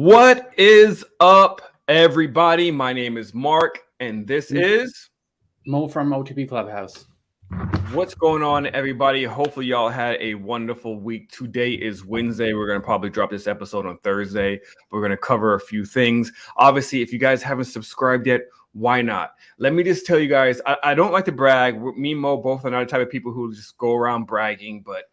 What is up, everybody? My name is Mark, and this is Mo from OTB Clubhouse. What's going on, everybody? Hopefully, y'all had a wonderful week. Today is Wednesday. We're going to probably drop this episode on Thursday. We're going to cover a few things. Obviously, if you guys haven't subscribed yet, why not? Let me just tell you guys, I don't like to brag. Me and Mo both are not the type of people who just go around bragging, but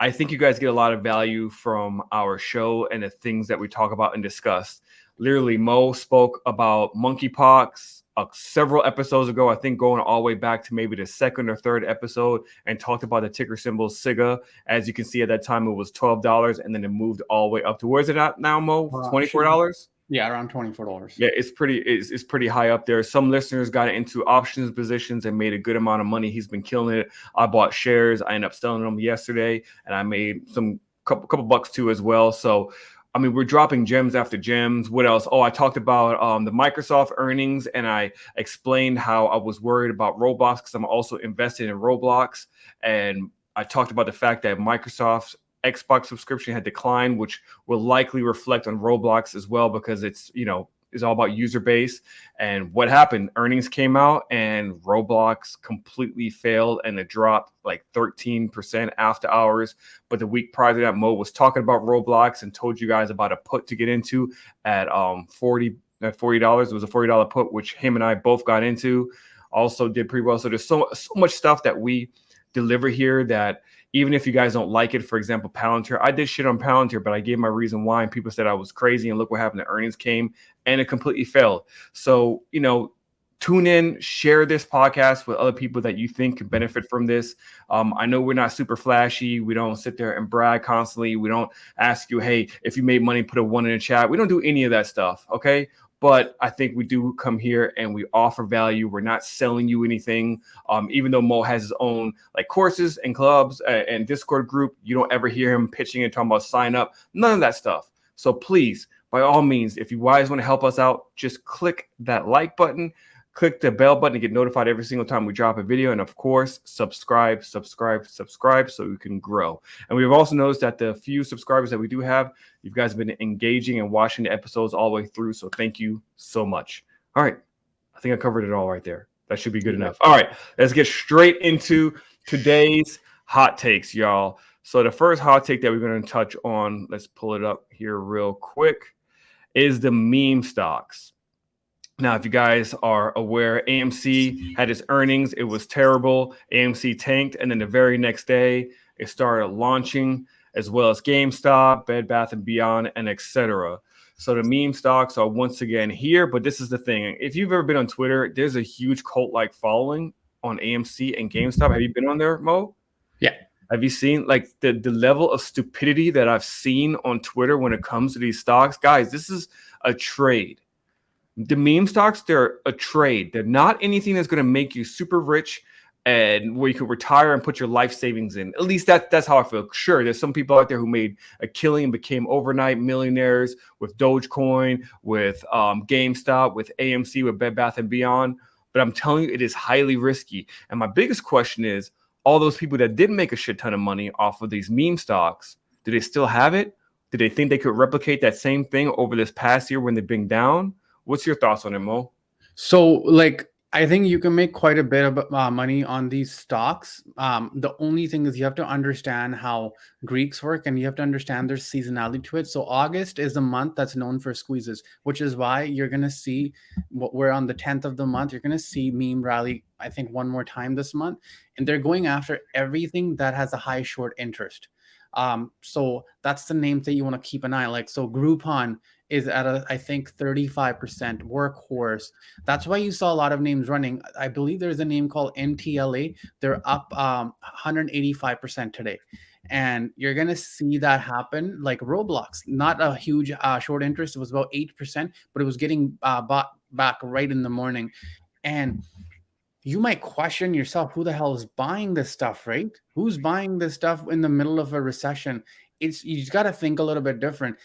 I think you guys get a lot of value from our show and the things that we talk about and discuss. Literally, Mo spoke about monkeypox several episodes ago, I think going all the way back to maybe the second or third episode, and talked about the ticker symbol SIGA. As you can see, at that time, it was $12, and then it moved all the way up to, where's it at now, Mo? $24? Yeah, around $24. Yeah, it's pretty high up there. Some listeners got into options positions and made a good amount of money. He's been killing it. I bought shares. I ended up selling them yesterday, and I made some couple bucks too as well. So, I mean, we're dropping gems after gems. What else? Oh, I talked about the Microsoft earnings, and I explained how I was worried about Roblox because I'm also invested in Roblox. And I talked about the fact that Microsoft's Xbox subscription had declined, which will likely reflect on Roblox as well because it's all about user base. And what happened? Earnings came out and Roblox completely failed, and it dropped like 13% after hours. But the week prior to that, Mo was talking about Roblox and told you guys about a put to get into at $40. It was a $40 put, which him and I both got into. Also did pretty well. So there's so much stuff that we deliver here that even if you guys don't like it, for example, Palantir, I did shit on Palantir, but I gave my reason why, and people said I was crazy, and look what happened. The earnings came, and it completely failed. So, tune in, share this podcast with other people that you think can benefit from this. I know we're not super flashy. We don't sit there and brag constantly. We don't ask you, hey, if you made money, put a 1 in the chat. We don't do any of that stuff, okay? But I think we do come here and we offer value. We're not selling you anything. Even though Mo has his own like courses and clubs and Discord group, you don't ever hear him pitching and talking about sign up. None of that stuff. So please, by all means, if you guys want to help us out, just click that like button. Click the bell button to get notified every single time we drop a video. And of course, subscribe so we can grow. And we've also noticed that the few subscribers that we do have, you guys have been engaging and watching the episodes all the way through. So thank you so much. All right. I think I covered it all right there. That should be good enough. All right. Let's get straight into today's hot takes, y'all. So the first hot take that we're going to touch on, let's pull it up here real quick, is the meme stocks. Now, if you guys are aware, AMC had its earnings. It was terrible. AMC tanked. And then the very next day, it started launching, as well as GameStop, Bed Bath & Beyond, and etc. So the meme stocks are once again here. But this is the thing. If you've ever been on Twitter, there's a huge cult-like following on AMC and GameStop. Have you been on there, Mo? Yeah. Have you seen like the level of stupidity that I've seen on Twitter when it comes to these stocks? Guys, this is a trade. The meme stocks, they're a trade. They're not anything that's going to make you super rich and where you can retire and put your life savings in. At least that's how I feel. Sure, there's some people out there who made a killing and became overnight millionaires with Dogecoin, with GameStop, with AMC, with Bed Bath & Beyond. But I'm telling you, it is highly risky. And my biggest question is, all those people that did make a shit ton of money off of these meme stocks, do they still have it? Do they think they could replicate that same thing over this past year when they've been down? What's your thoughts on it, Mo? So, I think you can make quite a bit of money on these stocks. The only thing is you have to understand how Greeks work, and you have to understand there's seasonality to it. So August is a month that's known for squeezes, which is why you're going to see we're on the 10th of the month. You're going to see meme rally, I think, one more time this month. And they're going after everything that has a high short interest. So that's the names that you want to keep an eye on. Like, so Groupon is at I think 35%. Workhorse. That's why you saw a lot of names running. I believe there's a name called TSLA. They're up 185% today. And you're going to see that happen. Like Roblox, not a huge short interest. It was about 8%, but it was getting bought back right in the morning. And you might question yourself, who the hell is buying this stuff, right? Who's buying this stuff in the middle of a recession? You just got to think a little bit different.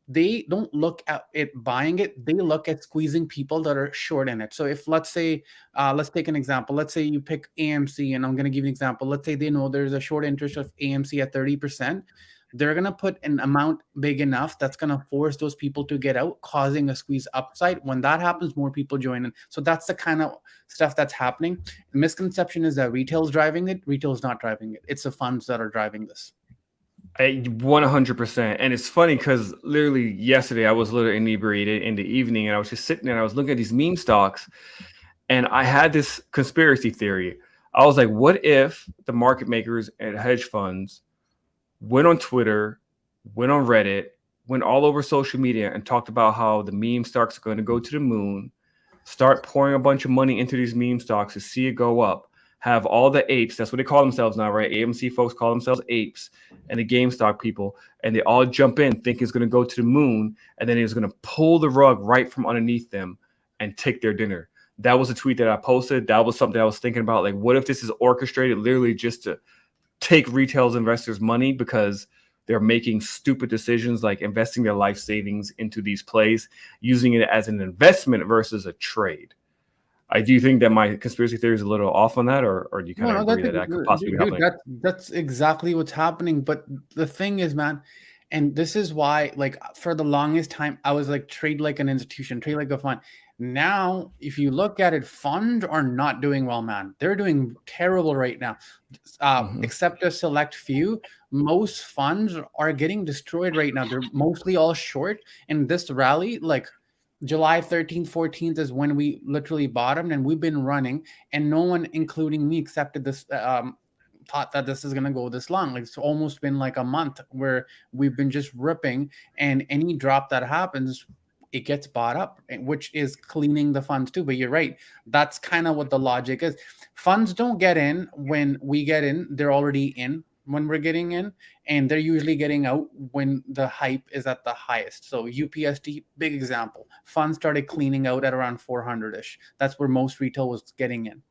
They don't look at it buying it. They look at squeezing people that are short in it. So if let's say, let's take an example. Let's say you pick AMC, and I'm going to give you an example. Let's say they know there's a short interest of AMC at 30%. they're going to put an amount big enough that's going to force those people to get out, causing a squeeze upside. When that happens, more people join in. So that's the kind of stuff that's happening. The misconception is that retail's driving it. Retail's not driving it. It's the funds that are driving this. 100%. And it's funny because literally yesterday I was a little inebriated in the evening, and I was just sitting there and I was looking at these meme stocks, and I had this conspiracy theory. I was like, what if the market makers and hedge funds went on Twitter, went on Reddit, went all over social media and talked about how the meme stocks are going to go to the moon, start pouring a bunch of money into these meme stocks to see it go up, have all the apes, that's what they call themselves now, right? AMC folks call themselves apes, and the GameStop people, and they all jump in, think it's going to go to the moon, and then it's going to pull the rug right from underneath them and take their dinner. That was a tweet that I posted. That was something I was thinking about. Like, what if this is orchestrated literally just to take retail investors' money because they're making stupid decisions like investing their life savings into these plays, using it as an investment versus a trade? I do think that my conspiracy theory is a little off on that, or do you kind of agree that could possibly be happening? That's exactly what's happening. But the thing is, man, and this is why, like, for the longest time, I was like, trade like an institution, trade like a fund. Now, if you look at it, funds are not doing well, man. They're doing terrible right now. Except a select few, most funds are getting destroyed right now. They're mostly all short. And this rally, like July 13th, 14th is when we literally bottomed, and we've been running, and no one, including me, accepted this, thought that this is going to go this long. Like, it's almost been like a month where we've been just ripping, and any drop that happens, it gets bought up, which is cleaning the funds too. But you're right. That's kind of what the logic is. Funds don't get in when we get in. They're already in when we're getting in, and they're usually getting out when the hype is at the highest. So UPSD, big example. Funds started cleaning out at around 400-ish. That's where most retail was getting in.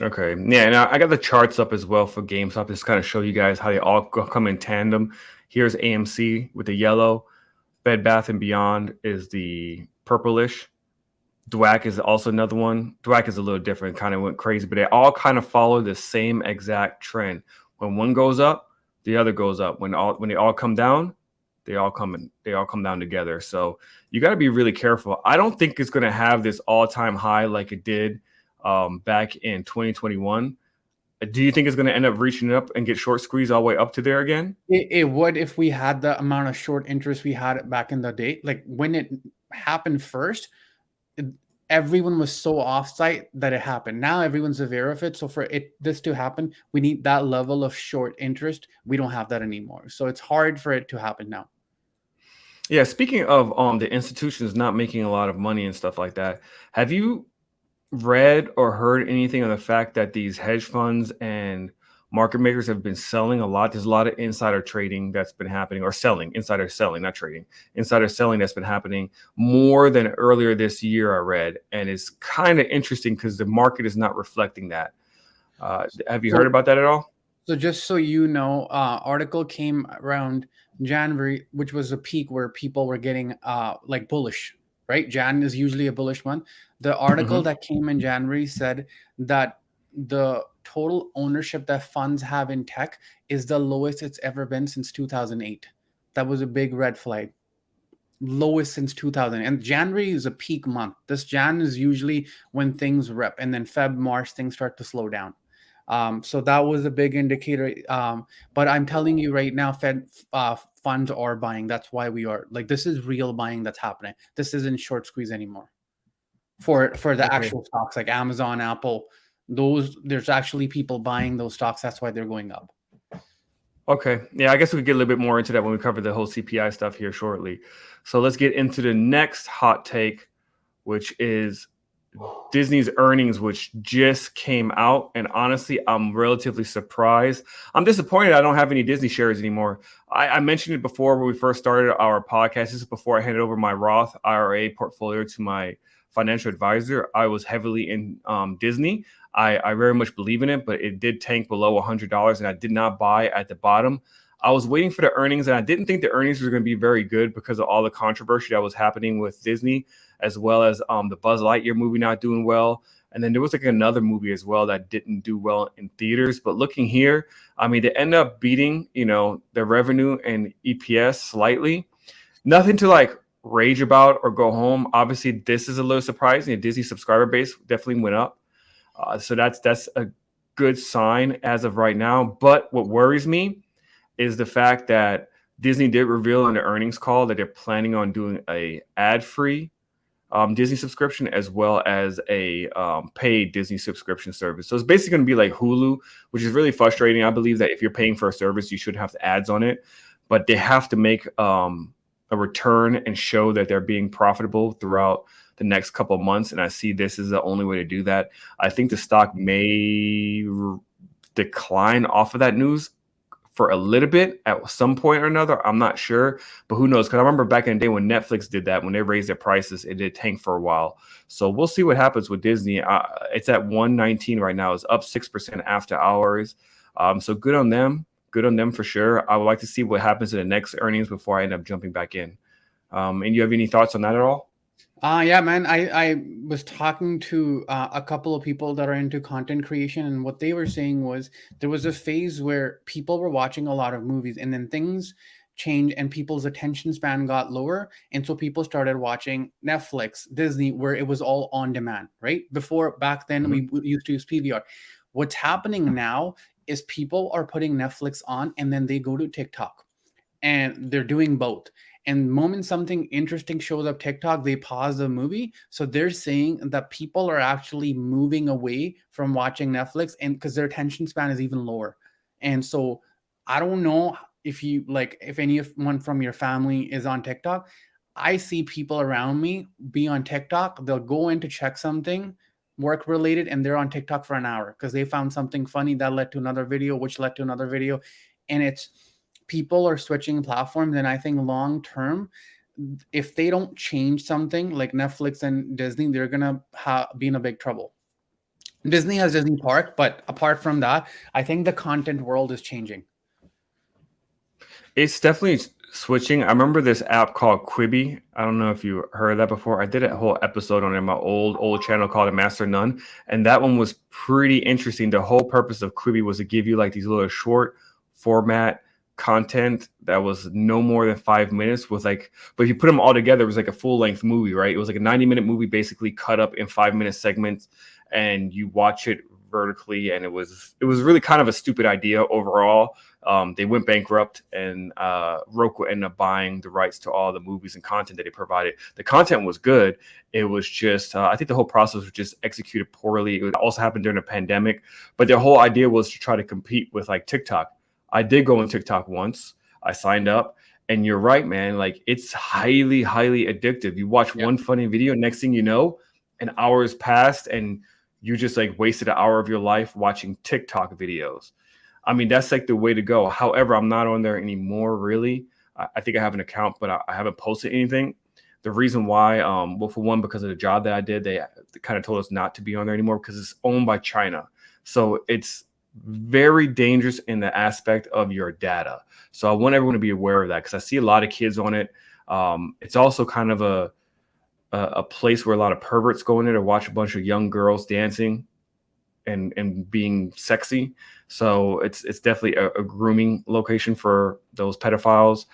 Okay. Yeah, and I got the charts up as well for GameStop. Just kind of show you guys how they all come in tandem. Here's AMC with the yellow. Bed Bath & Beyond is the purplish. DWAC is also another one. DWAC is a little different, kind of went crazy, but they all kind of follow the same exact trend. When one goes up, the other goes up. When they all come down, they all come down together. So you got to be really careful. I don't think it's going to have this all-time high like it did back in 2021. Do you think it's going to end up reaching up and get short squeezed all the way up to there again? It would, if we had the amount of short interest we had back in the day. Like, when it happened first, everyone was so offsite that it happened. Now everyone's aware of it. So for this to happen, we need that level of short interest. We don't have that anymore. So it's hard for it to happen now. Yeah, speaking of the institutions not making a lot of money and stuff like that, have you read or heard anything on the fact that these hedge funds and market makers have been selling a lot? There's a lot of insider trading that's been happening, or insider selling, not trading, insider selling that's been happening more than earlier this year, I read. And it's kind of interesting because the market is not reflecting that. Have you heard about that at all? So just so you know, article came around January, which was a peak where people were getting like bullish, right? Jan is usually a bullish month. The article that came in January said that the total ownership that funds have in tech is the lowest it's ever been since 2008. That was a big red flag. Lowest since 2000. And January is a peak month. This Jan is usually when things rip, and then Feb, March, things start to slow down. So that was a big indicator. But I'm telling you right now, funds are buying. That's why we are like, this is real buying that's happening. This isn't short squeeze anymore. For the actual stocks like Amazon, Apple, there's actually people buying those stocks. That's why they're going up. Okay. Yeah, I guess we could get a little bit more into that when we cover the whole CPI stuff here shortly. So let's get into the next hot take, which is Disney's earnings, which just came out. And honestly, I'm relatively surprised. I'm disappointed I don't have any Disney shares anymore. I mentioned it before when we first started our podcast. This is before I handed over my Roth IRA portfolio to my financial advisor. I was heavily in Disney. I very much believe in it, but it did tank below $100, and I did not buy at the bottom. I was waiting for the earnings, and I didn't think the earnings were going to be very good because of all the controversy that was happening with Disney, as well as the Buzz Lightyear movie not doing well. And then there was like another movie as well that didn't do well in theaters. But looking here, I mean, they end up beating, their revenue and EPS slightly. Nothing to like rage about or go home. Obviously, this is a little surprising. The Disney subscriber base definitely went up. So that's a good sign as of right now. But what worries me is the fact that Disney did reveal on the earnings call that they're planning on doing a ad-free Disney subscription as well as a paid Disney subscription service. So it's basically going to be like Hulu, which is really frustrating. I believe that if you're paying for a service, you should have the ads on it, but they have to make a return and show that they're being profitable throughout the next couple of months. And I see this is the only way to do that. I think the stock may decline off of that news for a little bit at some point or another. I'm not sure, but who knows? Because I remember back in the day when Netflix did that, when they raised their prices, it did tank for a while. So we'll see what happens with Disney. It's at 119 right now. It's up 6% after hours. So good on them. Good on them for sure. I would like to see what happens in the next earnings before I end up jumping back in. And you have any thoughts on that at all? Yeah, man. I was talking to a couple of people that are into content creation, and what they were saying was there was a phase where people were watching a lot of movies, and then things changed and people's attention span got lower. And so people started watching Netflix, Disney, where it was all on demand, right? Back then, we used to use PVR. What's happening now is people are putting Netflix on and then they go to TikTok and they're doing both. And the moment something interesting shows up TikTok, they pause the movie. So they're saying that people are actually moving away from watching Netflix, and because their attention span is even lower. And so I don't know if anyone from your family is on TikTok. I see people around me be on TikTok. They'll go in to check something work related, and they're on TikTok for an hour because they found something funny that led to another video, which led to another video. And it's people are switching platforms. And I think long term, if they don't change something like Netflix and Disney, they're gonna be in a big trouble. Disney has Disney Park, but apart from that, I think the content world is changing. It's definitely switching. I remember this app called Quibi. I don't know if you heard of that before. I did a whole episode on it in my old channel called The Master Nun, and that one was pretty interesting. The whole purpose of Quibi was to give you like these little short format content that was no more than 5 minutes with like, but if you put them all together, it was like a full-length movie, right? It was like a 90-minute movie basically cut up in 5-minute segments, and you watch it vertically, and it was really kind of a stupid idea overall. They went bankrupt, and Roku ended up buying the rights to all the movies and content that they provided. The content was good. It was just, I think the whole process was just executed poorly. It also happened during a pandemic, but their whole idea was to try to compete with like TikTok. I did go on TikTok once. I signed up, and you're right, man. Like it's highly, highly addictive. You watch one funny video, next thing you know, an hour has passed, and you just like wasted an hour of your life watching TikTok videos. I mean, that's like the way to go. However, I'm not on there anymore, really. I think I have an account, but I haven't posted anything. The reason why, well, for one, because of the job that I did, they kind of told us not to be on there anymore because it's owned by China. So it's very dangerous in the aspect of your data. So I want everyone to be aware of that because I see a lot of kids on it. It's also kind of a place where a lot of perverts go in there to watch a bunch of young girls dancing and being sexy. So it's definitely a grooming location for those pedophiles.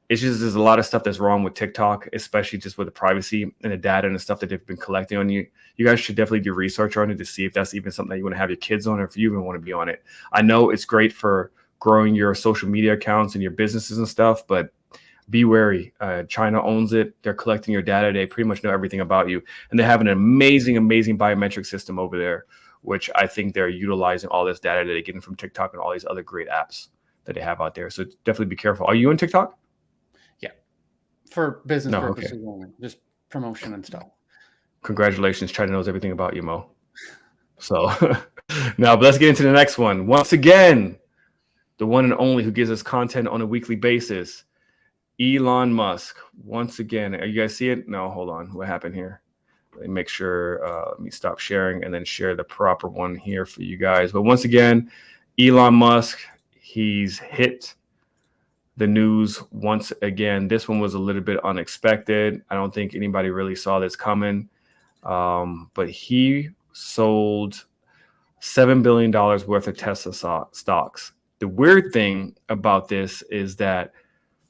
It's just there's a lot of stuff that's wrong with TikTok, especially just with the privacy and the data and the stuff that they've been collecting on you. You guys should definitely do research on it to see if that's even something that you want to have your kids on, or if you even want to be on it. I know it's great for growing your social media accounts and your businesses and stuff, but be wary. China owns it. They're collecting your data. They pretty much know everything about you. And they have an amazing, amazing biometric system over there, which I think they're utilizing all this data that they're getting from TikTok and all these other great apps that they have out there. So definitely be careful. Are you on TikTok? Yeah. For business purposes only. Just promotion and stuff. Congratulations. China knows everything about you, Mo. So now, but let's get into the next one. Once again, the one and only who gives us content on a weekly basis, Elon Musk. Once again, you guys see it? No, hold on. What happened here? Let me make sure. Let me stop sharing and then share the proper one here for you guys. But once again, Elon Musk, he's hit the news once again. This one was a little bit unexpected. I don't think anybody really saw this coming. But he sold $7 billion worth of Tesla stocks. The weird thing about this is that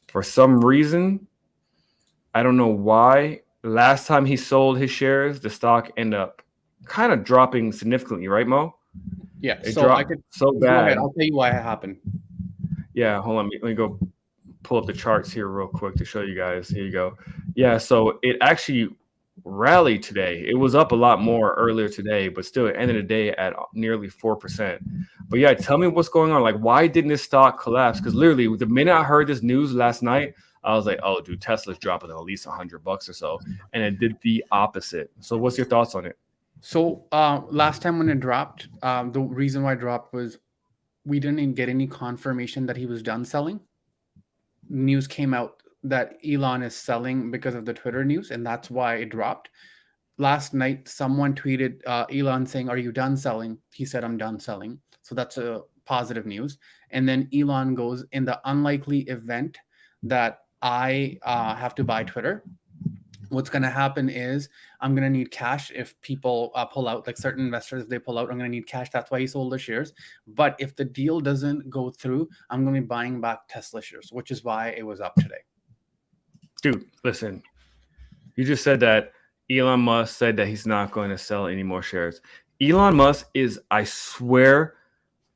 for some reason, I don't know why, last time he sold his shares, the stock ended up kind of dropping significantly, right, Mo? Yeah. It So I dropped could so go bad. ahead. I'll tell you why it happened. Yeah, hold on. Let me go pull up the charts here real quick to show you guys. Here you go. Yeah, so it actually rallied today. It was up a lot more earlier today, but still at the end of the day at nearly 4%. But yeah, tell me what's going on. Like, why didn't this stock collapse? Because literally, the minute I heard this news last night, I was like, oh, dude, Tesla's dropping at least $100 or so. And it did the opposite. So what's your thoughts on it? So last time when it dropped, the reason why it dropped was we didn't get any confirmation that he was done selling. News came out that Elon is selling because of the Twitter news, and that's why it dropped. Last night, someone tweeted Elon saying, "Are you done selling?" He said, "I'm done selling." So that's a positive news. And then Elon goes, in the unlikely event that I have to buy Twitter, what's going to happen is I'm going to need cash if people pull out, like certain investors, if they pull out, I'm going to need cash. That's why he sold the shares. But if the deal doesn't go through, I'm going to be buying back Tesla shares, which is why it was up today. Dude, listen, you just said that Elon Musk said that he's not going to sell any more shares. Elon Musk is, I swear,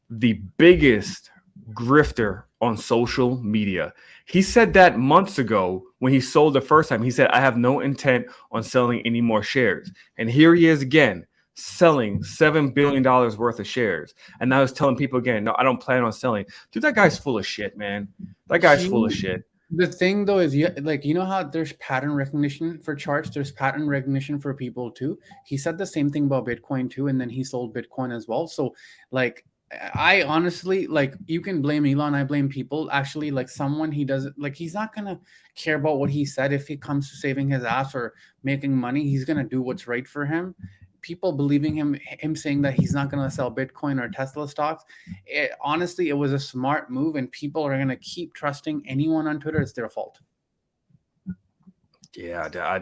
the biggest grifter on social media. He said that months ago when he sold the first time. He said, I have no intent on selling any more shares. And here he is again, selling $7 billion worth of shares. And now he's telling people again, no, I don't plan on selling. Dude, that guy's full of shit, man. That guy's full of shit. The thing though is, like, you know how there's pattern recognition for charts, there's pattern recognition for people too. He said the same thing about Bitcoin too, and then he sold Bitcoin as well. So like, I honestly, like, you can blame Elon, I blame people. Actually, like, someone, he doesn't, like, he's not gonna care about what he said. If it comes to saving his ass or making money, he's gonna do what's right for him. People believing him saying that he's not going to sell Bitcoin or Tesla stocks, honestly, it was a smart move, and people are going to keep trusting anyone on Twitter. It's their fault. Yeah,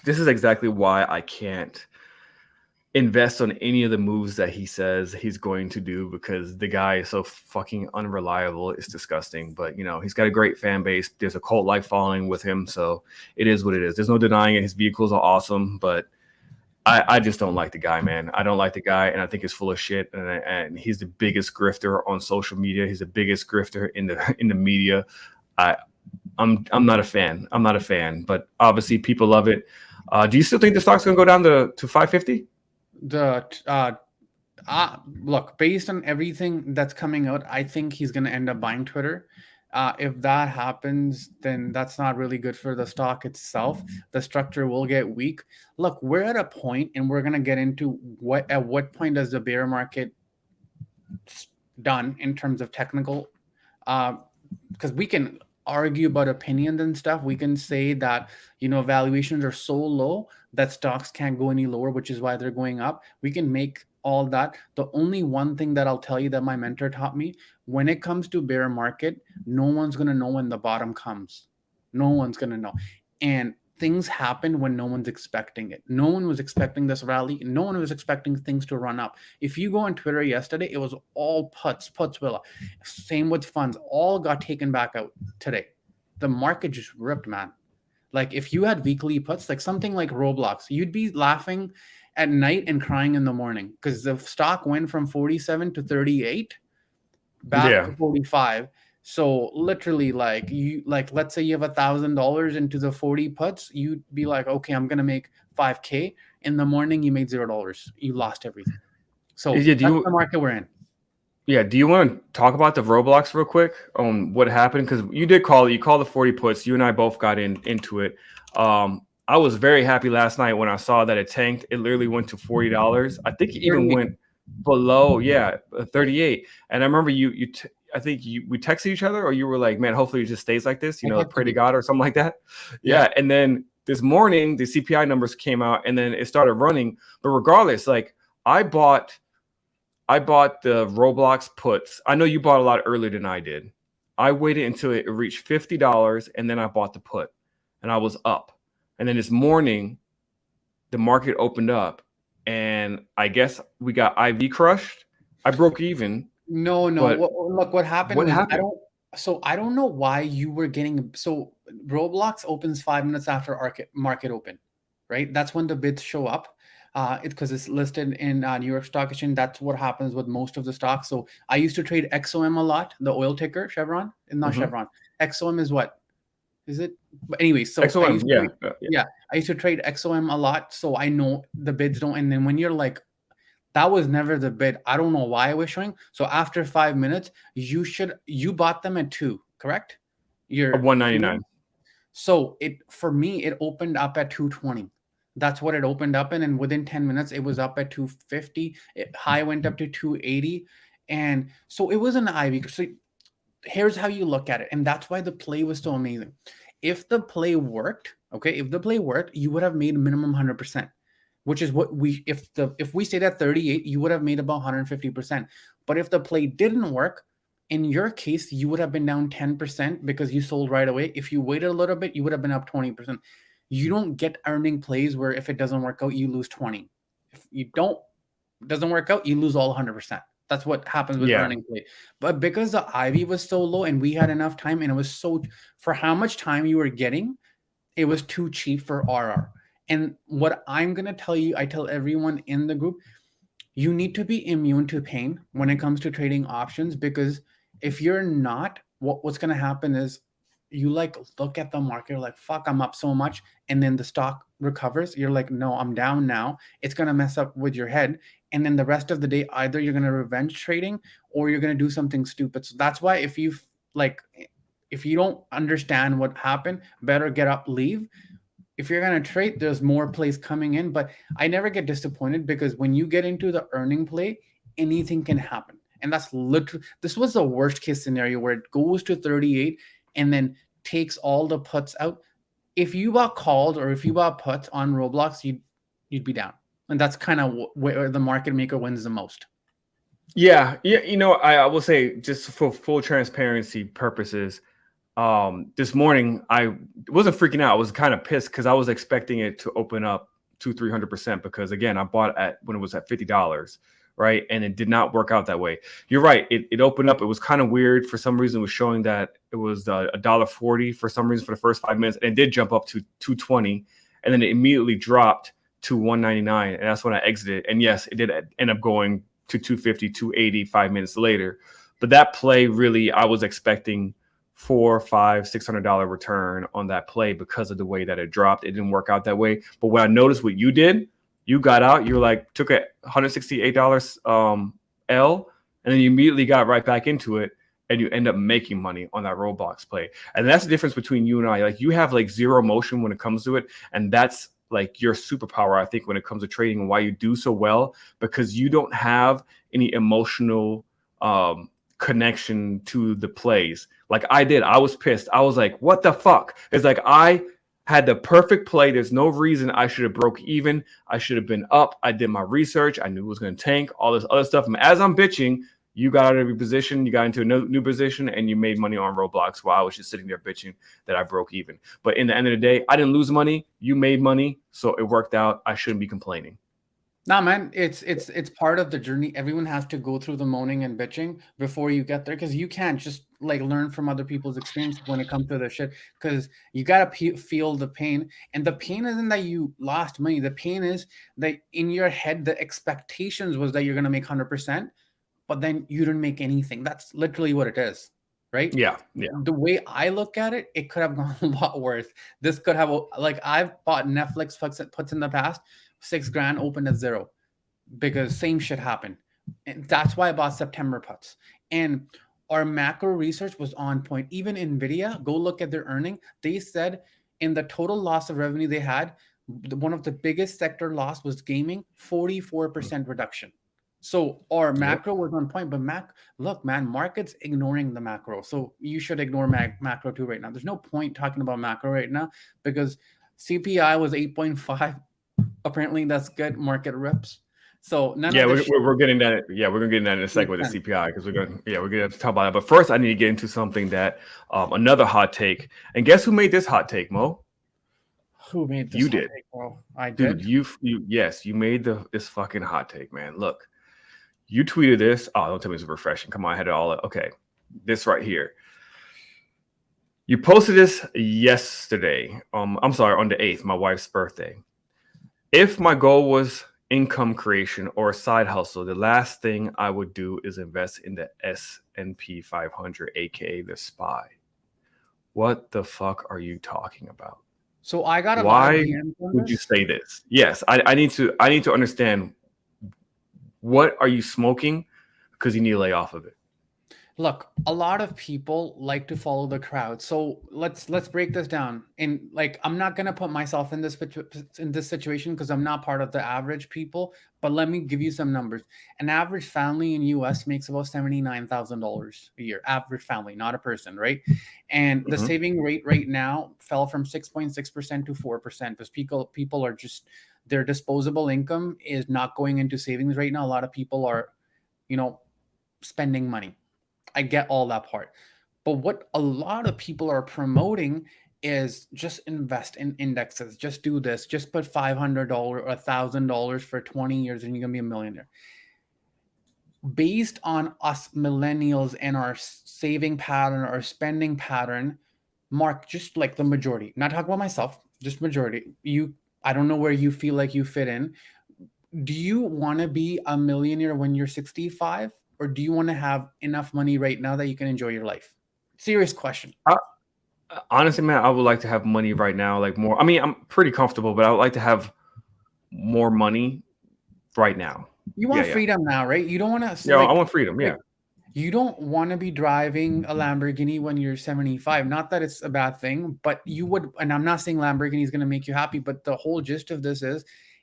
this is exactly why I can't invest on any of the moves that he says he's going to do, because the guy is so fucking unreliable. It's disgusting. But, you know, he's got a great fan base. There's a cult-like following with him. So it is what it is. There's no denying it. His vehicles are awesome, but I just don't like the guy, man. I don't like the guy, and I think he's full of shit. And he's the biggest grifter on social media. He's the biggest grifter in the media. I'm not a fan. I'm not a fan. But obviously, people love it. Do you still think the stock's gonna go down to 550? Look, based on everything that's coming out, I think he's going to end up buying Twitter. If that happens, then that's not really good for the stock itself. The structure will get weak. Look, we're at a point, and we're going to get into at what point does the bear market done in terms of technical, because we can argue about opinions and stuff. We can say that, you know, valuations are so low that stocks can't go any lower, which is why they're going up. We can make all that. The only one thing that I'll tell you that my mentor taught me, when it comes to bear market, no one's going to know when the bottom comes. No one's going to know. And things happen when no one's expecting it. No one was expecting this rally. No one was expecting things to run up. If you go on Twitter yesterday, it was all puts, Willa. Same with funds, all got taken back out today. The market just ripped, man. Like, if you had weekly puts, like something like Roblox, you'd be laughing at night and crying in the morning, because the stock went from 47 to 38 back to 45. So literally, like, you, like, let's say you have $1,000 into the 40 puts, you'd be like, okay, I'm gonna make 5K. In the morning, you made $0. You lost everything. So that's the market we're in. Yeah, do you want to talk about the Roblox real quick on what happened? Because you called the 40 puts. You and I both got into it. I was very happy last night when I saw that it tanked. It literally went to $40. I think it even went below, 38. And I remember I think we texted each other, or you were like, man, hopefully it just stays like this, you know, pray to God or something like that. Yeah. And then this morning, the CPI numbers came out, and then it started running. But regardless, like, I bought the Roblox puts. I know you bought a lot earlier than I did. I waited until it reached $50, and then I bought the put, and I was up. And then this morning, the market opened up, and I guess we got IV crushed. I broke even. No. But Look, what happened what was happened? I don't know why you were getting. So Roblox opens 5 minutes after market open, right? That's when the bids show up. Because it's listed in New York Stock Exchange. That's what happens with most of the stocks. So I used to trade XOM a lot, the oil ticker, Chevron, and not Chevron. XOM is what? Is it? But anyway, so I XOM, used to yeah, yeah, I used to trade XOM a lot, so I know the bids don't. And then when you're like, that was never the bid. I don't know why I was showing. So after 5 minutes, you bought them at 2, correct? You're 199. So for me, it opened up at 220. That's what it opened up in, and within 10 minutes, it was up at 250. High went up to 280, and so it was an IV. So here's how you look at it, and that's why the play was so amazing. If the play worked, okay, if the play worked, you would have made minimum 100%, which is what if we stayed at 38, you would have made about 150%. But if the play didn't work, in your case, you would have been down 10% because you sold right away. If you waited a little bit, you would have been up 20%. You don't get earning plays where if it doesn't work out, you lose 20. If you don't, it doesn't work out, you lose all 100%. That's what happens with Yeah. earning play. But because the IV was so low and we had enough time, and it was so, for how much time you were getting, it was too cheap for RR. And what I'm going to tell you, I tell everyone in the group, you need to be immune to pain when it comes to trading options, because if you're not, what's going to happen is you like look at the market, like, fuck, I'm up so much. And then the stock recovers. You're like, no, I'm down now. It's going to mess up with your head. And then the rest of the day, either you're going to revenge trading or you're going to do something stupid. So that's why if you don't understand what happened, better get up, leave. If you're going to trade, there's more plays coming in, but I never get disappointed because when you get into the earning play, anything can happen. And that's literally, this was the worst case scenario where it goes to 38 and then takes all the puts out. If you bought calls or if you bought puts on Roblox, you'd be down. And that's kind of where the market maker wins the most. Yeah. I will say, just for full transparency purposes, this morning I wasn't freaking out. I was kind of pissed because I was expecting it to open up 200-300% because, again, I bought at when it was at $50, right? And it did not work out that way. You're right. It opened up. It was kind of weird. For some reason, it was showing that it was $1.40 for some reason for the first 5 minutes, and it did jump up to 220, and then it immediately dropped to 199, and that's when I exited. And yes, it did end up going to 250, 280 5 minutes later. But that play, really, I was expecting $400, $500, $600 return on that play because of the way that it dropped. It didn't work out that way. But when I noticed what you did, you got out, you like took a $168 L, and then you immediately got right back into it, and you end up making money on that Roblox play. And that's the difference between you and I. Like, you have like zero emotion when it comes to it, and that's like your superpower, I think, when it comes to trading, and why you do so well, because you don't have any emotional connection to the plays like I did. I was pissed. I was like, what the fuck? It's like I had the perfect play. There's no reason I should have broke even. I should have been up. I did my research. I knew it was going to tank, all this other stuff. And as I'm bitching, you got out of your position, you got into a new position, and you made money on Roblox while I was just sitting there bitching that I broke even. But in the end of the day, I didn't lose money. You made money, so it worked out. I shouldn't be complaining. Nah, man, it's part of the journey. Everyone has to go through the moaning and bitching before you get there, because you can't just like learn from other people's experience when it comes to the shit. Because you gotta feel the pain, and the pain isn't that you lost money. The pain is that in your head, the expectations was that you're gonna make 100%, but then you didn't make anything. That's literally what it is, right? Yeah. The way I look at it, it could have gone a lot worse. This could have, like, I've bought Netflix puts in the past. $6,000 opened at zero because same shit happened. And that's why I bought September puts. And our macro research was on point. Even Nvidia, go look at their earning. They said in the total loss of revenue they had, one of the biggest sector loss was gaming, 44% reduction. So our macro was on point, but look, man, market's ignoring the macro. So you should ignore macro too right now. There's no point talking about macro right now because CPI was 8.5. Apparently that's good. Market rips. So we're getting that. Yeah, we're gonna get into that in a second with the CPI, because we're gonna have to talk about that. But first, I need to get into something that another hot take. And guess who made this hot take, Mo? Who made this You hot did, take, bro? I dude. did. Yes, you made this fucking hot take, man. Look, you tweeted this. Oh, don't tell me it's refreshing. Come on, I had it all. Okay, this right here. You posted this yesterday. I'm sorry, on the 8th, my wife's birthday. If my goal was income creation or a side hustle, the last thing I would do is invest in the S&P 500, aka the SPY. What the fuck are you talking about? So I got a lot of Why DMs on would you this. say this? Yes, I need to understand, what are you smoking? Because you need to lay off of it. Look, a lot of people like to follow the crowd. So let's break this down. And like, I'm not gonna put myself in this situation because I'm not part of the average people. But let me give you some numbers. An average family in US makes about $79,000 a year. Average family, not a person, right? And the Mhm. saving rate right now fell from 6.6% to 4% because people are just, their disposable income is not going into savings right now. A lot of people are, spending money. I get all that part. But what a lot of people are promoting is just invest in indexes. Just do this. Just put $500 or $1,000 for 20 years and you're going to be a millionaire. Based on us millennials and our saving pattern, our spending pattern, Mark, just like the majority, not talking about myself, just majority. I don't know where you feel like you fit in. Do you want to be a millionaire when you're 65? Or do you want to have enough money right now that you can enjoy your life? Serious question. Honestly, man, I would like to have money right now, like more. I mean, I'm pretty comfortable, but I would like to have more money right now. You Yeah, want yeah. freedom now, right? You don't want to Yeah, I want freedom. like Yeah. you don't want to be driving a Lamborghini when you're 75. Not that it's a bad thing, but you would, and I'm not saying Lamborghini is going to make you happy, but the whole gist of this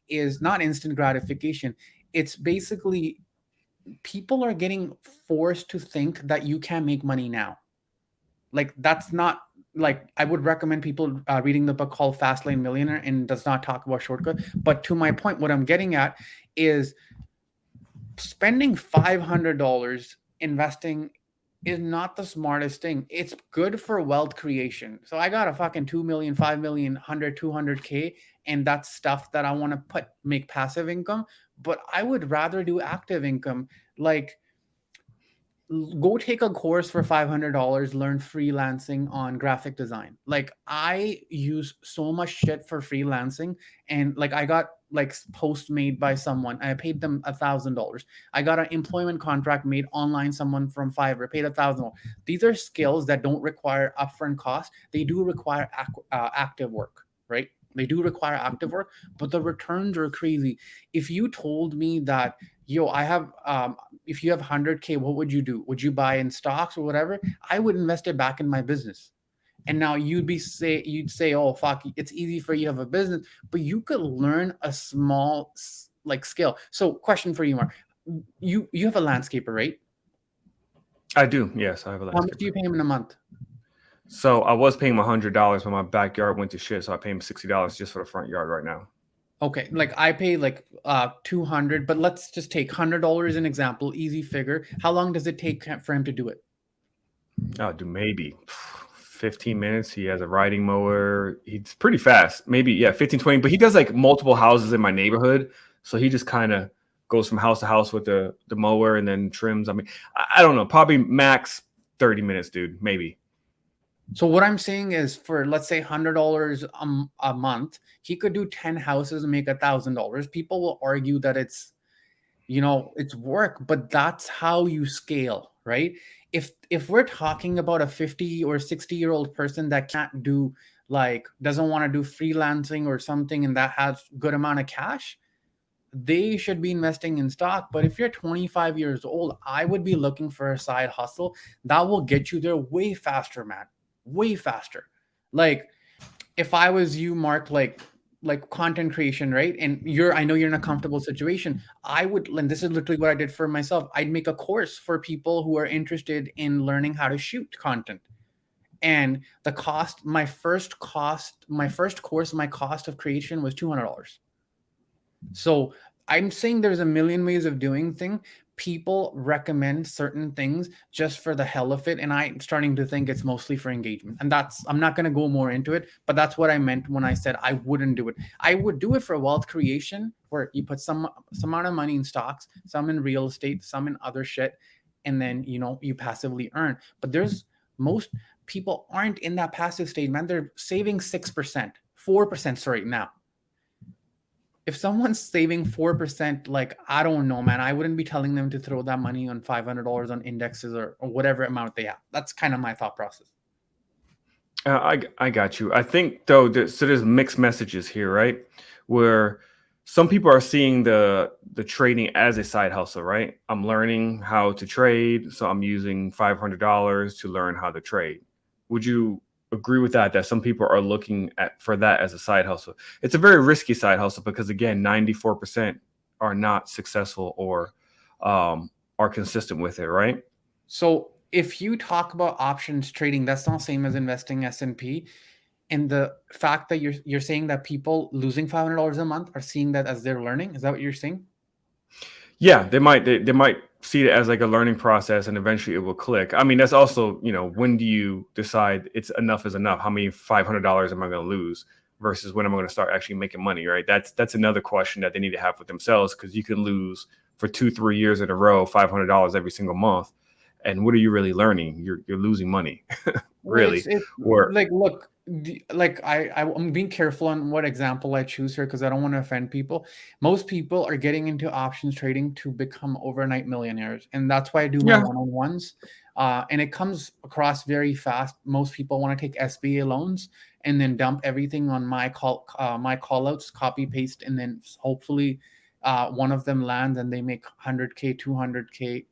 is not instant gratification. It's basically people are getting forced to think that you can make money now. Like that's not, like I would recommend people reading the book called Fast Lane Millionaire and does not talk about shortcut. But to my point, what I'm getting at is spending $500 investing is not the smartest thing. It's good for wealth creation. So I got a fucking 2 million, 5 million, 100, 200K, and that's stuff that I want to make passive income. But I would rather do active income. Like, go take a course for $500, learn freelancing on graphic design. Like I use so much shit for freelancing, and like I got like post made by someone, I paid them $1,000. I got an employment contract made online, someone from Fiverr paid $1,000. These are skills that don't require upfront cost. They do require active work, right? They do require active work, but the returns are crazy. If you told me that, yo, I have if you have 100K, what would you do? Would you buy in stocks or whatever? I would invest it back in my business. And now you'd say, oh fuck, it's easy for you to have a business, but you could learn a small like skill. So question for you, Mark. You have a landscaper, right? I do. Yes, I have a How much do you landscaper. pay him in a month? So I was paying him $100, but my backyard went to shit, so I pay him $60 just for the front yard right now. Okay, like I pay like 200, but let's just take $100 an example, easy figure. How long does it take for him to do it? I'll do maybe 15 minutes. He has a riding mower. He's pretty fast. Maybe, yeah, 15, 20. But he does like multiple houses in my neighborhood. So he just kind of goes from house to house with the mower and then trims. I mean, I don't know. Probably max 30 minutes, dude. Maybe. So what I'm saying is, for let's say $100 a month, he could do 10 houses and make $1,000. People will argue that it's work, but that's how you scale, right? If we're talking about a 50 or 60-year-old person that can't do, like doesn't want to do freelancing or something and that has good amount of cash, they should be investing in stock. But if you're 25 years old, I would be looking for a side hustle that will get you there way faster, man. Way faster. Like if I was you, Mark, like content creation, right? And I know you're in a comfortable situation. I would, and this is literally what I did for myself. I'd make a course for people who are interested in learning how to shoot content. And the cost, my first course, my cost of creation was $200. So I'm saying there's a million ways of doing thing. people recommend certain things just for the hell of it, and I'm starting to think it's mostly for engagement. And I'm not going to go more into it, but that's what I meant when I said I wouldn't do it. I would do it for wealth creation, where you put some amount of money in stocks, some in real estate, some in other shit, and then you passively earn. But there's most people aren't in that passive state, man. They're saving 6%, 4%, sorry, now. If someone's saving 4%, like, I don't know, man, I wouldn't be telling them to throw that money on $500 on indexes or whatever amount they have. That's kind of my thought process. I got you. I think though, there's mixed messages here, right? Where some people are seeing the trading as a side hustle, right? I'm learning how to trade, so I'm using $500 to learn how to trade. Would you agree with that? That some people are looking for that as a side hustle. It's a very risky side hustle because again, 94% are not successful or are consistent with it, right? So if you talk about options trading, that's not the same as investing S&P. And the fact that you're saying that people losing $500 a month are seeing that as they're learning, is that what you're saying? Yeah, they might see it as like a learning process, and eventually it will click. I mean, that's also, when do you decide it's enough is enough? How many $500 am I going to lose versus when am I going to start actually making money, right? That's another question that they need to have with themselves, because you can lose for 2-3 years in a row $500 every single month, and what are you really learning? You're losing money, really. Or like, look, like I'm being careful on what example I choose here because I don't want to offend people. Most people are getting into options trading to become overnight millionaires, and that's why I do my one-on-ones. And it comes across very fast. Most people want to take SBA loans and then dump everything on my callouts, copy paste, and then hopefully one of them lands and they make 100K, 200K,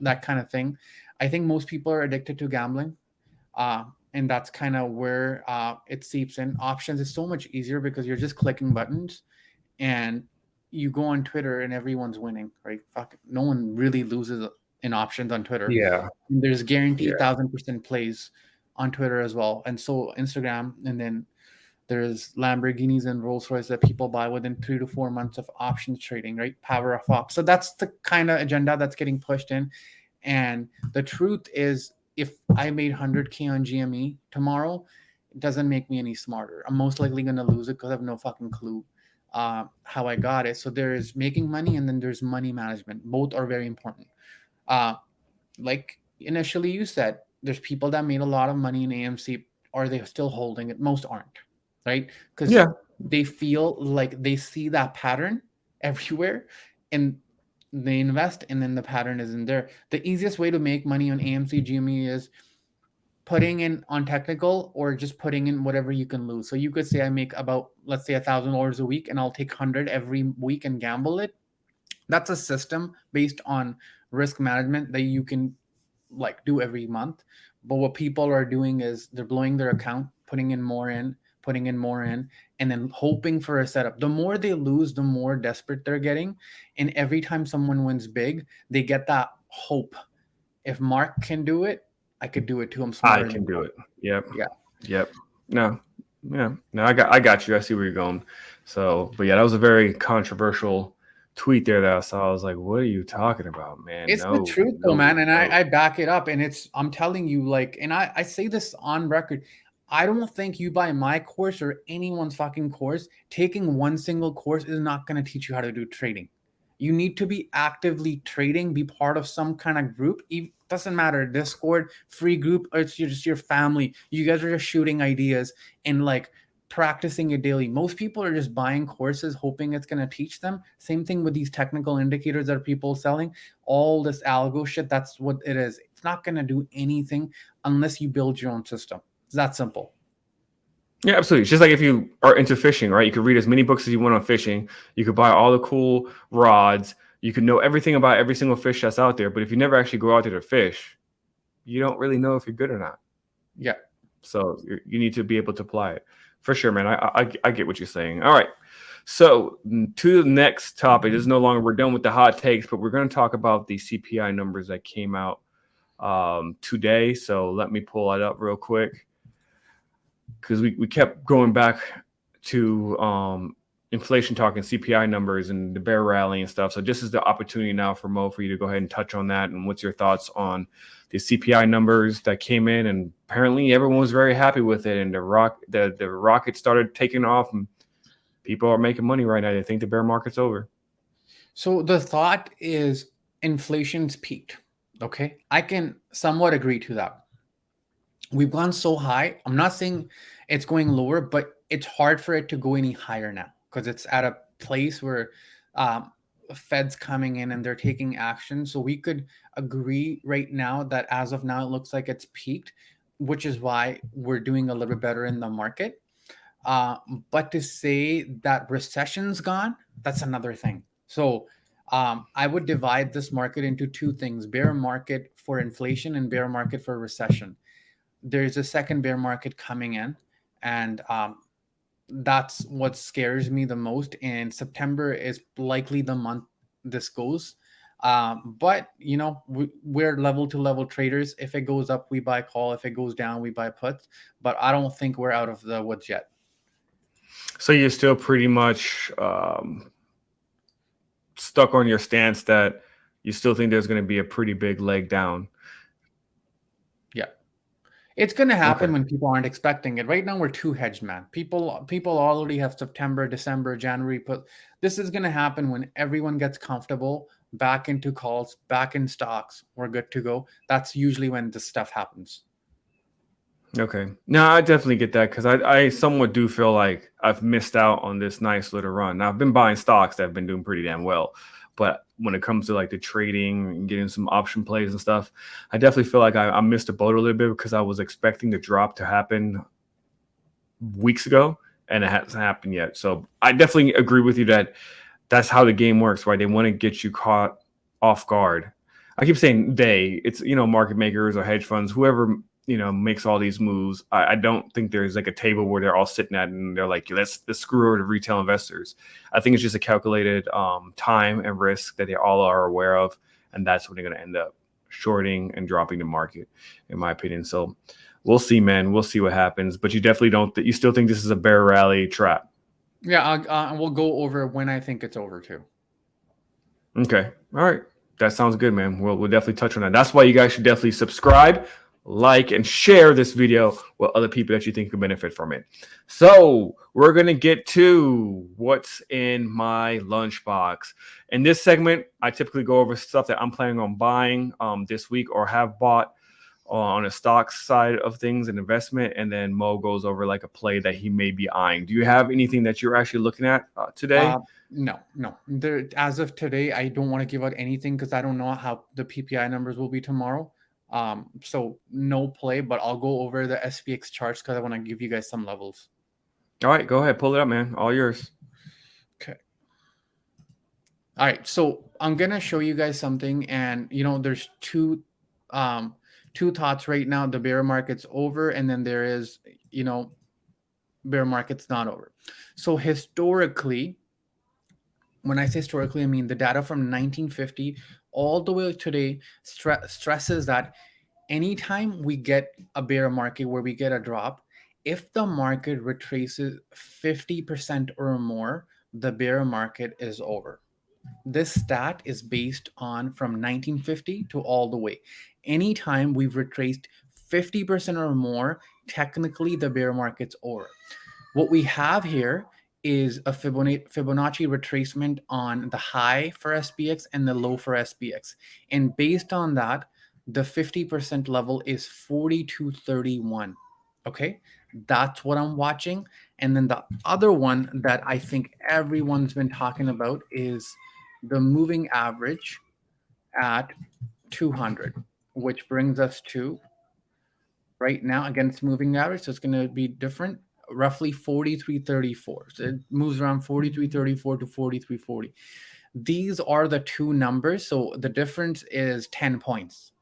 that kind of thing. I think most people are addicted to gambling. And that's kind of where it seeps in. Options is so much easier because you're just clicking buttons, and you go on Twitter and everyone's winning, right? Fuck, no one really loses in options on Twitter. Yeah. And there's guaranteed 1,000% plays on Twitter as well. And so Instagram, and then there's Lamborghinis and Rolls Royce that people buy within 3 to 4 months of options trading, right? Power of ops. So that's the kind of agenda that's getting pushed in. And the truth is, if I made 100K on GME tomorrow, it doesn't make me any smarter. I'm most likely going to lose it because I have no fucking clue how I got it. So there's making money and then there's money management. Both are very important. Like initially you said, there's people that made a lot of money in AMC. Are they still holding it? Most aren't, right? Because they feel like they see that pattern everywhere and they invest, and then the pattern isn't there. The easiest way to make money on AMC GME is putting in on technical or just putting in whatever you can lose. So you could say I make about, let's say, $1,000 a week and I'll take 100 every week and gamble it. That's a system based on risk management that you can like do every month. But what people are doing is they're blowing their account, putting in more in, and then hoping for a setup. The more they lose, the more desperate they're getting. And every time someone wins big, they get that hope. If Mark can do it, I could do it too. I'm smart. I can do it. Yep. Yeah. Yep. No. Yeah. No, I got you. I see where you're going. So, but yeah, that was a very controversial tweet there that I saw. I was like, what are you talking about, man? It's the truth though, man. And I back it up. And I'm telling you, like, and I say this on record. I don't think you buy my course or anyone's fucking course. Taking one single course is not going to teach you how to do trading. You need to be actively trading, be part of some kind of group. It doesn't matter, Discord, free group, or it's just your family. You guys are just shooting ideas and like practicing it daily. Most people are just buying courses hoping it's going to teach them. Same thing with these technical indicators that are people selling. All this algo shit, that's what it is. It's not going to do anything unless you build your own system. It's that simple. Yeah, absolutely. It's just like if you are into fishing, right? You could read as many books as you want on fishing. You could buy all the cool rods. You could know everything about every single fish that's out there. But if you never actually go out there to fish, you don't really know if you're good or not. Yeah. So you need to be able to apply it. For sure, man. I get what you're saying. All right. So to the next topic. This is no longer, we're done with the hot takes, but we're going to talk about the CPI numbers that came out today. So let me pull it up real quick, because we kept going back to inflation talk and CPI numbers and the bear rally and stuff. So this is the opportunity now for Mo for you to go ahead and touch on that. And what's your thoughts on the CPI numbers that came in? And apparently everyone was very happy with it. And the rocket started taking off, and people are making money right now. They think the bear market's over. So the thought is inflation's peaked. Okay, I can somewhat agree to that. We've gone so high. I'm not saying it's going lower, but it's hard for it to go any higher now because it's at a place where Fed's coming in and they're taking action. So we could agree right now that as of now, it looks like it's peaked, which is why we're doing a little bit better in the market. But to say that recession's gone, that's another thing. So I would divide this market into two things: bear market for inflation and bear market for recession. There's a second bear market coming in, and that's what scares me the most. And September is likely the month this goes. But we're level to level traders. If it goes up, we buy call. If it goes down, we buy puts. But I don't think we're out of the woods yet. So you're still pretty much stuck on your stance that you still think there's going to be a pretty big leg down. Yeah. It's going to happen when people aren't expecting it. Right now, we're too hedged, man. People already have September, December, January. But this is going to happen when everyone gets comfortable, back into calls, back in stocks. We're good to go. That's usually when this stuff happens. Okay. No, I definitely get that because I somewhat do feel like I've missed out on this nice little run. Now, I've been buying stocks that have been doing pretty damn well. But when it comes to like the trading and getting some option plays and stuff, I definitely feel like I missed a boat a little bit because I was expecting the drop to happen weeks ago and it hasn't happened yet. So I definitely agree with you that that's how the game works, right? They want to get you caught off guard. I keep saying it's, market makers or hedge funds, whoever, makes all these moves. I don't think there's like a table where they're all sitting at and they're like, let's screw over to retail investors. I think it's just a calculated time and risk that they all are aware of. And that's when they're going to end up shorting and dropping the market, in my opinion. So we'll see, man. We'll see what happens. But you definitely you still think this is a bear rally trap. Yeah, we'll go over when I think it's over too. Okay. All right. That sounds good, man. We'll definitely touch on that. That's why you guys should definitely subscribe, like, and share this video with other people that you think could benefit from it. So we're going to get to what's in my lunchbox. In this segment, I typically go over stuff that I'm planning on buying this week or have bought on a stock side of things, an investment, and then Mo goes over like a play that he may be eyeing. Do you have anything that you're actually looking at today? No. As of today, I don't want to give out anything because I don't know how the PPI numbers will be tomorrow. So no play, but I'll go over the SPX charts because I want to give you guys some levels. All right, go ahead, pull it up, man. All yours. Okay. All right, so I'm gonna show you guys something, and there's two thoughts right now. The bear market's over, and then there is bear market's not over. So historically, when I say historically, I mean the data from 1950 all the way to today stresses that anytime we get a bear market where we get a drop, if the market retraces 50% or more, the bear market is over. This stat is based on from 1950 to all the way. Anytime we've retraced 50% or more, technically the bear market's over. What we have here is a Fibonacci retracement on the high for SPX and the low for SPX. And based on that, the 50% level is 42.31. Okay, that's what I'm watching. And then the other one that I think everyone's been talking about is the moving average at 200, which brings us to right now against moving average. So it's going to be different, roughly 43.34. So it moves around 43.34 to 43.40. These are the two numbers. So the difference is 10 points.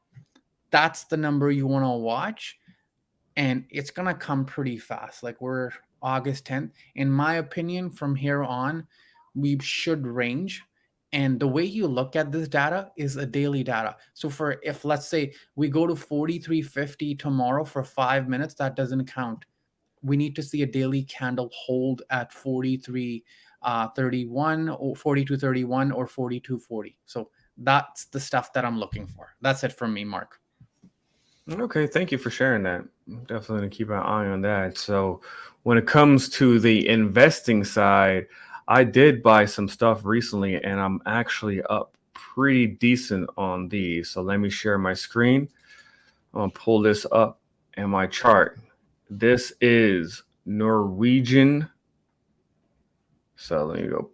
That's the number you want to watch. And it's going to come pretty fast. Like we're August 10th. In my opinion, from here on, we should range. And the way you look at this data is a daily data. So if let's say we go to 43.50 tomorrow for 5 minutes, that doesn't count. We need to see a daily candle hold at 43 31 or 42.31 or 42.40. So that's the stuff that I'm looking for. That's it from me, Mark. Okay, thank you for sharing that. Definitely gonna keep an eye on that. So when it comes to the investing side, I did buy some stuff recently and I'm actually up pretty decent on these. So let me share my screen. I'm gonna pull this up in my chart. This is Norwegian. So let me go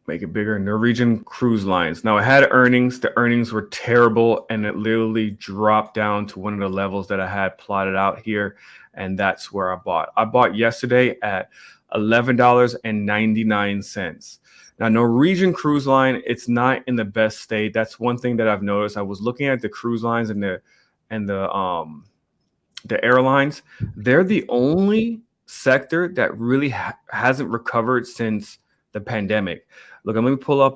make it bigger. Norwegian Cruise Lines. Now, it had earnings. The earnings were terrible, and it literally dropped down to one of the levels that I had plotted out here, and that's where I bought. I bought yesterday at $11.99. Now, Norwegian Cruise Line, it's not in the best state. That's one thing that I've noticed. I was looking at the cruise lines and the airlines. They're the only sector that really hasn't recovered since the pandemic. Look, let me pull up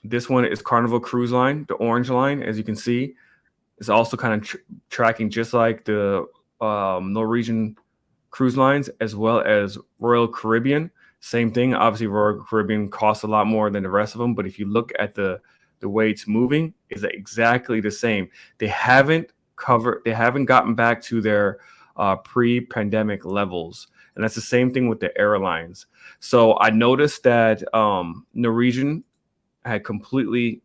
this one is Carnival Cruise Line, the orange line, as you can see. It's also kind of tracking just like the Norwegian Cruise Lines, as well as Royal Caribbean. Same thing. Obviously, Royal Caribbean costs a lot more than the rest of them, but if you look at the way it's moving, is exactly the same. They haven't gotten back to their pre-pandemic levels. And that's the same thing with the airlines. So I noticed that Norwegian had completely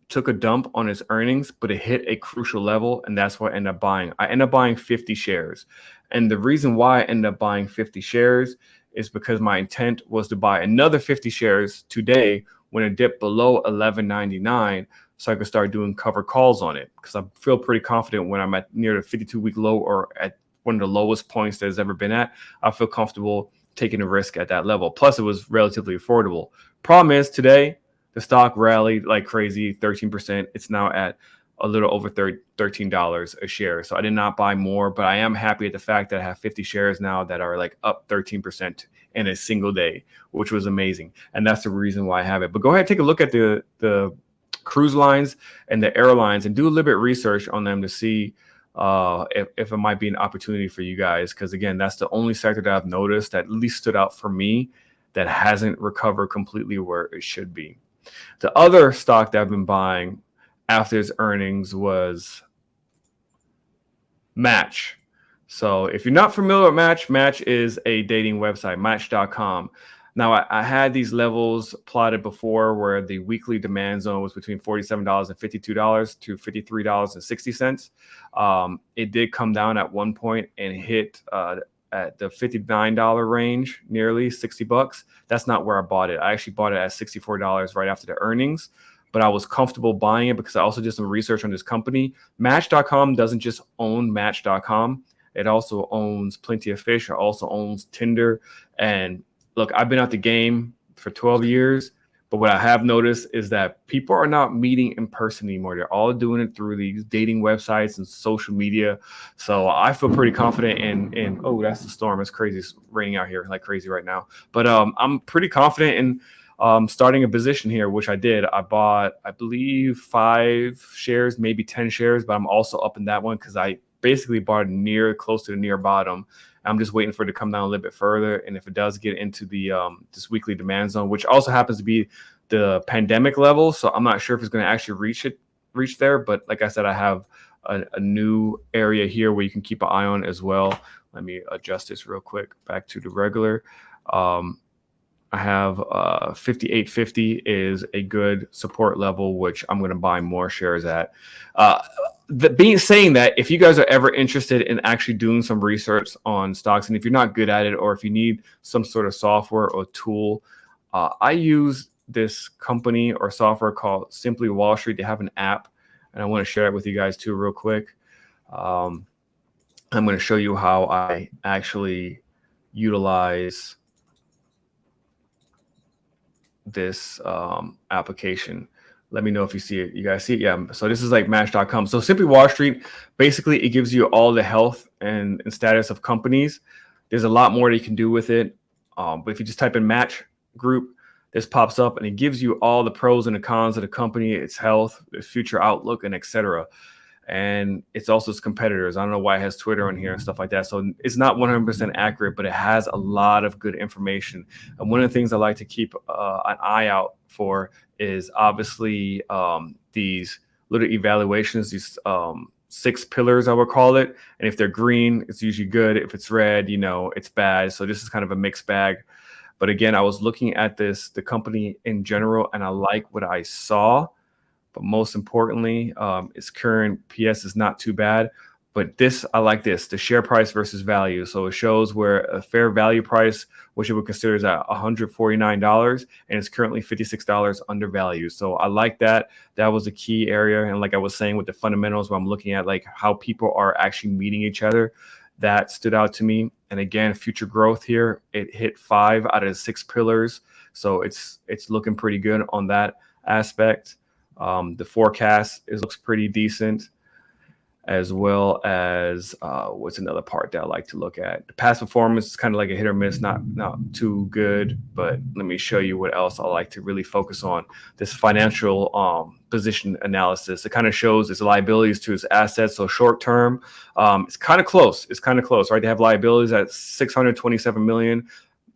took a dump on its earnings, but it hit a crucial level, and that's what I ended up buying. I ended up buying 50 shares. And the reason why I ended up buying 50 shares is because my intent was to buy another 50 shares today when it dipped below $11.99, so I could start doing cover calls on it, because I feel pretty confident when I'm at near the 52-week low or at one of the lowest points that it's ever been at. I feel comfortable taking a risk at that level. Plus, it was relatively affordable. Problem is, today, the stock rallied like crazy, 13%. It's now at a little over $13 a share. So I did not buy more, but I am happy at the fact that I have 50 shares now that are like up 13% in a single day, which was amazing. And that's the reason why I have it. But go ahead, take a look at the cruise lines and the airlines and do a little bit of research on them to see if it might be an opportunity for you guys. Because again, that's the only sector that I've noticed that at least stood out for me that hasn't recovered completely where it should be. The other stock that I've been buying after its earnings was Match. So if you're not familiar with Match, Match is a dating website, match.com. Now, I had these levels plotted before where the weekly demand zone was between $47 and $52 to $53.60. It did come down at one point and hit at the $59 range, nearly $60. That's not where I bought it. I actually bought it at $64 right after the earnings, but I was comfortable buying it because I also did some research on this company. Match.com doesn't just own Match.com. It also owns Plenty of Fish. It also owns Tinder. And look, I've been out the game for 12 years, but what I have noticed is that people are not meeting in person anymore. They're all doing it through these dating websites and social media. So I feel pretty confident in oh, that's the storm. It's crazy. It's raining out here like crazy right now. But I'm pretty confident in starting a position here, which I did. I bought, I believe, 5 shares, maybe 10 shares, but I'm also up in that one because I basically bought close to the near bottom. I'm just waiting for it to come down a little bit further. And if it does get into the this weekly demand zone, which also happens to be the pandemic level, so I'm not sure if it's going to actually reach there. But like I said, I have a new area here where you can keep an eye on as well. Let me adjust this real quick back to the regular. I have 58.50 is a good support level, which I'm going to buy more shares at. Saying that, if you guys are ever interested in actually doing some research on stocks, and if you're not good at it, or if you need some sort of software or tool, I use this company or software called Simply Wallstreet. They have an app, and I want to share it with you guys too real quick. I'm going to show you how I actually utilize this application. Let me know if you see it. You guys see it? Yeah. So this is like Match.com. So Simply Wallstreet, basically it gives you all the health and status of companies. There's a lot more that you can do with it. But if you just type in Match Group, this pops up and it gives you all the pros and the cons of the company, its health, its future outlook, and etc. and it's also its competitors. I don't know why it has Twitter on here and stuff like that. So it's not 100% accurate, but it has a lot of good information. And one of the things I like to keep an eye out for is obviously these little evaluations, these 6 pillars, I would call it. And if they're green, it's usually good. If it's red, it's bad. So this is kind of a mixed bag. But again, I was looking at the company in general, and I like what I saw. But most importantly, its current PS is not too bad. But I like this, the share price versus value. So it shows where a fair value price, which it would consider is at $149, and it's currently $56 undervalued. So I like that. That was a key area. And like I was saying with the fundamentals, where I'm looking at like how people are actually meeting each other, that stood out to me. And again, future growth here, it hit 5 out of the 6 pillars. So it's looking pretty good on that aspect. The forecast looks pretty decent, as well as what's another part that I like to look at. The past performance is kind of like a hit or miss, not too good. But let me show you what else I like to really focus on. This financial position analysis. It kind of shows its liabilities to its assets. So short term, it's kind of close. Right? They have liabilities at $627 million,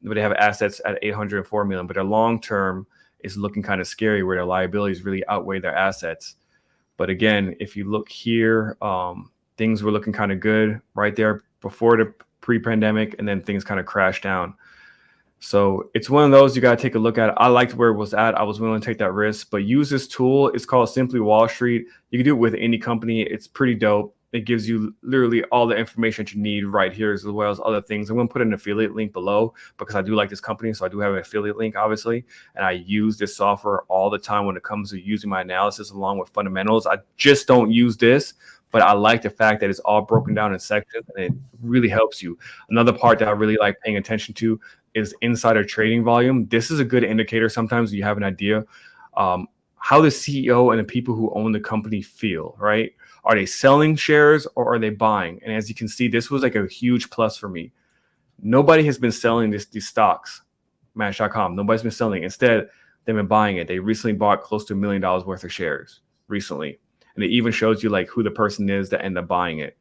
but they have assets at $804 million. But their long term is looking kind of scary, where their liabilities really outweigh their assets. But again, if you look here, things were looking kind of good right there before the pre-pandemic, and then things kind of crashed down. So it's one of those you got to take a look at. I liked where it was at. I was willing to take that risk, but use this tool. It's called Simply Wall Street. You can do it with any company. It's pretty dope. It gives you literally all the information that you need right here, as well as other things. I'm going to put an affiliate link below because I do like this company. So I do have an affiliate link, obviously. And I use this software all the time when it comes to using my analysis along with fundamentals. I just don't use this, but I like the fact that it's all broken down in sections, and it really helps you. Another part that I really like paying attention to is insider trading volume. This is a good indicator. Sometimes you have an idea how the CEO and the people who own the company feel, right? Are they selling shares or are they buying? And as you can see, this was like a huge plus for me. Nobody has been selling these stocks, Match.com. Nobody's been selling. Instead, they've been buying it. They recently bought close to $1 million worth of shares recently. And it even shows you like who the person is that ended up buying it.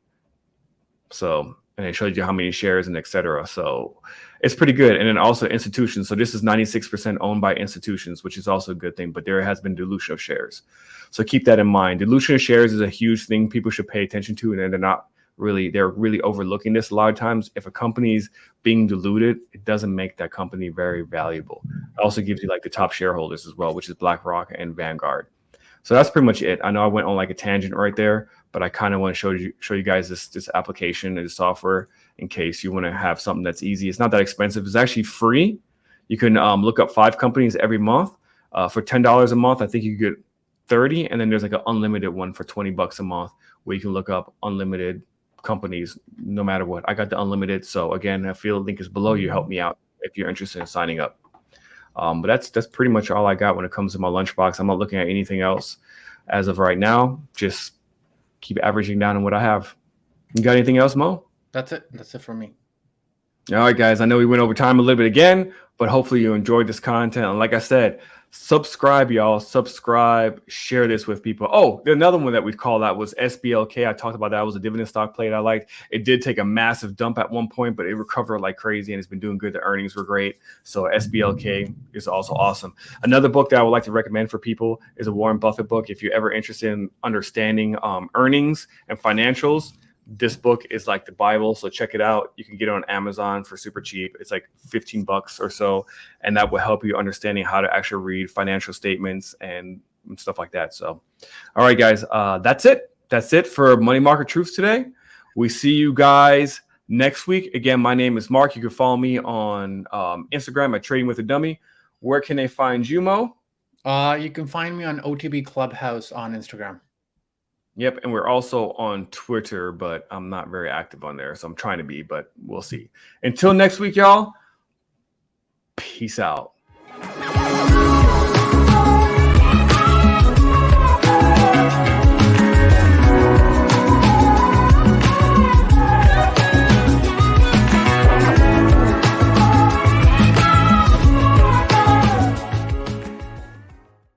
So, and it shows you how many shares and et cetera. So it's pretty good. And then also institutions. So this is 96% owned by institutions, which is also a good thing, but there has been dilution of shares. So keep that in mind. Dilution of shares is a huge thing people should pay attention to, and they're really overlooking this a lot of times. If a company is being diluted, it doesn't make that company very valuable. It also gives you like the top shareholders as well, which is BlackRock and Vanguard. So that's pretty much it. I know I went on like a tangent right there, but I kind of want to show you guys this application and this software in case you want to have something that's easy. It's not that expensive. It's actually free. You can look up 5 companies every month for $10 a month. I think you get 30, and then there's like an unlimited one for $20 a month where you can look up unlimited companies no matter what. I got the unlimited. So again, I feel the link is below. You help me out if you're interested in signing up. But that's pretty much all I got when it comes to my lunchbox. I'm not looking at anything else as of right now. Just keep averaging down on what I have. You got anything else, Mo? That's it. That's it for me. All right, guys. I know we went over time a little bit again, but hopefully you enjoyed this content. And like I said, subscribe, y'all. Subscribe, share this with people. Oh, another one that we called out was SBLK. I talked about that. It was a dividend stock play that I liked. It did take a massive dump at one point, but it recovered like crazy and it's been doing good. The earnings were great. So SBLK is also awesome. Another book that I would like to recommend for people is a Warren Buffett book. If you're ever interested in understanding earnings and financials, this book is like the Bible. So check it out. You can get it on Amazon for super cheap. It's like $15 or so. And that will help you understanding how to actually read financial statements and stuff like that. So, all right, guys, that's it. That's it for Money Market Truths today. We see you guys next week. Again, my name is Mark. You can follow me on Instagram at Trading with a Dummy. Where can they find you, Mo? You can find me on OTB Clubhouse on Instagram. Yep, and we're also on Twitter, but I'm not very active on there, so I'm trying to be, but we'll see. Until next week, y'all, peace out.